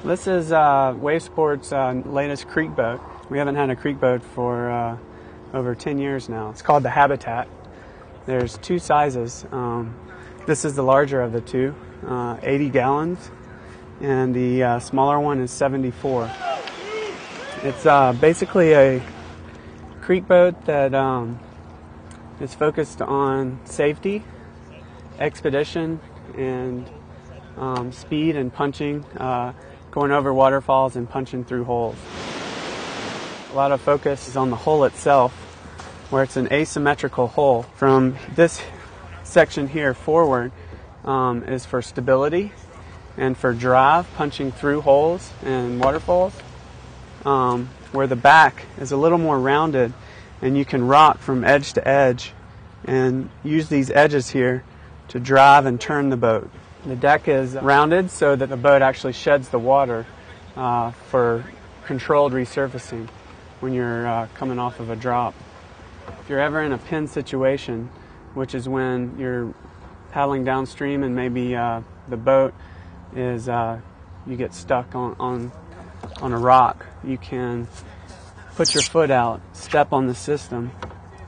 This is Wave Sports' latest creek boat. We haven't had a creek boat for over 10 years now. It's called the Habitat. There's two sizes. This is the larger of the two, 80 gallons, and the smaller one is 74. It's basically a creek boat that is focused on safety, expedition, and speed and punching, going over waterfalls and punching through holes. A lot of focus is on the hull itself, where it's an asymmetrical hull. From this section here forward is for stability and for drive, punching through holes and waterfalls, where the back is a little more rounded and you can rock from edge to edge and use these edges here to drive and turn the boat. The deck is rounded so that the boat actually sheds the water for controlled resurfacing when you're coming off of a drop. If you're ever in a pin situation, which is when you're paddling downstream and maybe the boat is, you get stuck on a rock, you can put your foot out, step on the system,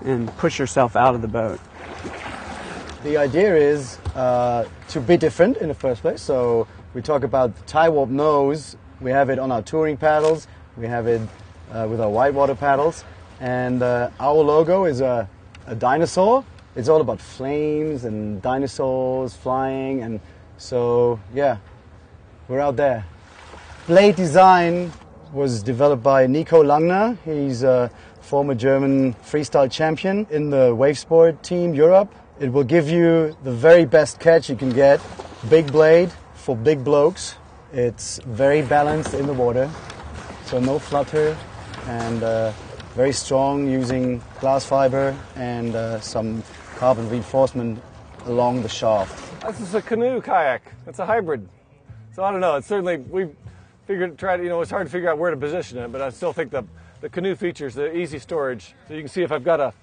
and push yourself out of the boat. The idea is to be different in the first place. So we talk about the tie warp nose. We have it on our touring paddles. We have it with our whitewater paddles. And our logo is a dinosaur. It's all about flames and dinosaurs flying. And so, yeah, we're out there. Blade design was developed by Nico Langner. He's a former German freestyle champion in the wave sport team Europe. It will give you the very best catch you can get. Big blade for big blokes. It's very balanced in the water, so no flutter, and very strong, using glass fiber and some carbon reinforcement along the shaft. This is a canoe kayak. It's a hybrid. So I don't know. It's certainly, we figured, it's hard to figure out where to position it, but I still think the canoe features the easy storage. So you can see if I've got a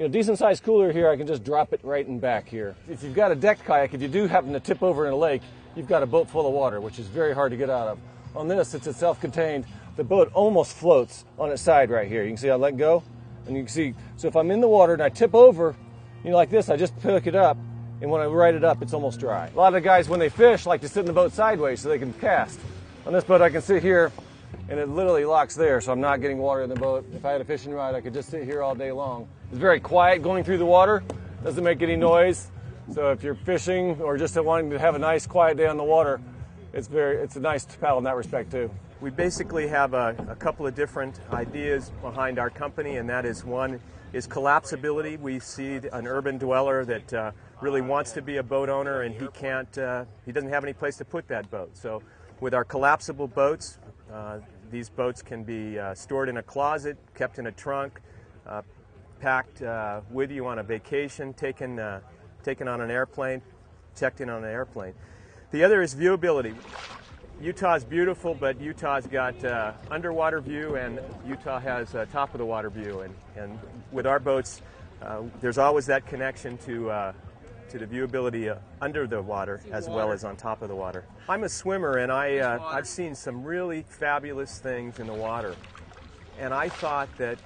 decent sized cooler here, I can just drop it right in back here. If you've got a deck kayak, if you do happen to tip over in a lake, you've got a boat full of water, which is very hard to get out of. On this, it's self-contained. The boat almost floats on its side right here. You can see I let go, and you can see, so if I'm in the water and I tip over, like this, I just pick it up, and when I ride it up, it's almost dry. A lot of guys, when they fish, like to sit in the boat sideways so they can cast. On this boat, I can sit here, and it literally locks there, so I'm not getting water in the boat. If I had a fishing rod, I could just sit here all day long. It's very quiet going through the water, doesn't make any noise. So if you're fishing or just wanting to have a nice quiet day on the water, it's a nice paddle in that respect too. We basically have a couple of different ideas behind our company, and that is, one is collapsibility. We see an urban dweller that really wants to be a boat owner, and he doesn't have any place to put that boat. So with our collapsible boats, these boats can be stored in a closet, kept in a trunk, packed with you on a vacation, taken on an airplane, checked in on an airplane. The other is viewability. Utah's beautiful, but Utah's got underwater view, and Utah has top of the water view. And with our boats, there's always that connection to the viewability under the water as well as on top of the water. I'm a swimmer, and I've seen some really fabulous things in the water. And I thought that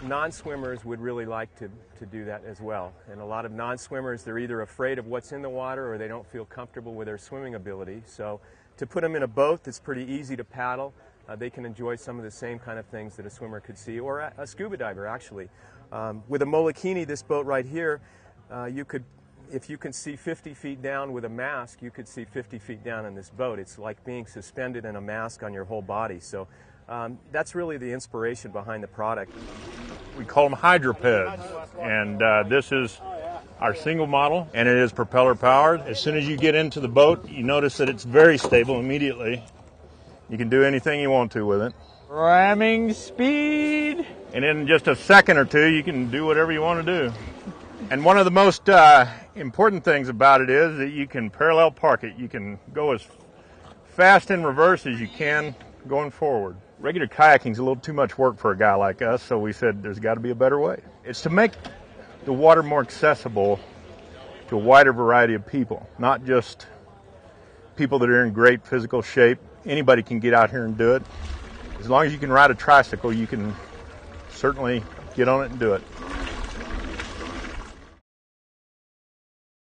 non-swimmers would really like to do that as well. And a lot of non-swimmers, they're either afraid of what's in the water or they don't feel comfortable with their swimming ability. So to put them in a boat that's pretty easy to paddle, they can enjoy some of the same kind of things that a swimmer could see, or a scuba diver actually. With a Molokini, this boat right here, if you can see 50 feet down with a mask, you could see 50 feet down in this boat. It's like being suspended in a mask on your whole body. So that's really the inspiration behind the product. We call them hydropeds, and this is our single model, and it is propeller powered. As soon as you get into the boat, you notice that it's very stable immediately. You can do anything you want to with it. Ramming speed! And in just a second or two, you can do whatever you want to do. And one of the most important things about it is that you can parallel park it. You can go as fast in reverse as you can going forward. Regular kayaking is a little too much work for a guy like us, so we said there's got to be a better way. It's to make the water more accessible to a wider variety of people, not just people that are in great physical shape. Anybody can get out here and do it. As long as you can ride a tricycle, you can certainly get on it and do it.